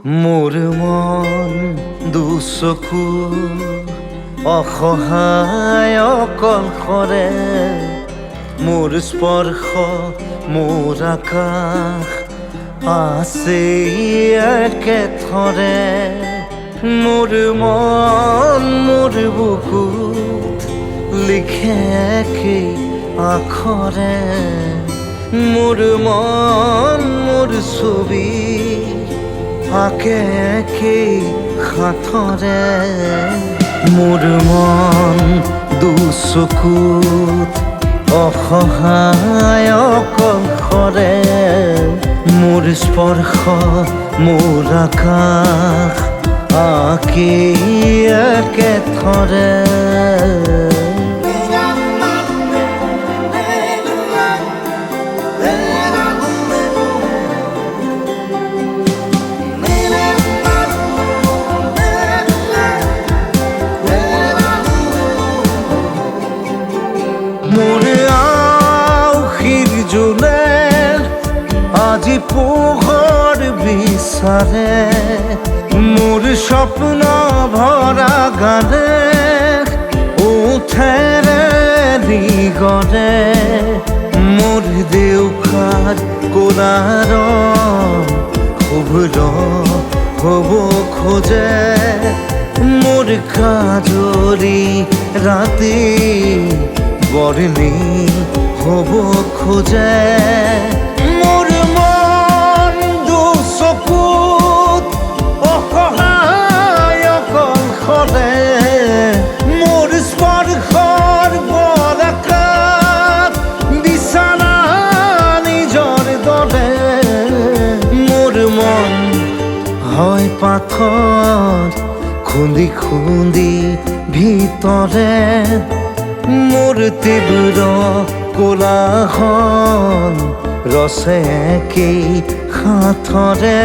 মোৰ মন দুচকু অসহায় অকলশৰে মোৰ স্পৰ্শ মোৰ আকাশ আছে একেথৰে মোৰ মন মোৰ বুকুত লিখে একেই আখৰে মোৰ মন মোৰ ছবি আঁকে একেই সাঁথৰে মোৰ মন দুচকুত অসহায় অকলশৰে মোৰ স্পৰ্শ মোৰ আকাশ আঁকেই একেথৰে মোৰ আউসীৰ জোনে আজি পোহৰ বিচাৰে মোৰ স্বপ্ন ভৰা গানে উঠেৰে নিগৰে মোৰ দেউখাৰ কোলাৰ শুভ্ৰ হ'ব খোজে মোৰ কাজৰি ৰাতি বৰ্ণি হ'ব খোজে মোৰ মন দুচকুত অসহায় অকলশৰে মোৰ স্পৰ্শৰ বৰকাত বিছানা নিজৰ দৰে মোৰ মন হয় পাথৰ খুন্দি খুন্দি ভিতৰে মোৰ তীব্ৰ কোলাহল ৰচে একেই সাঁথৰে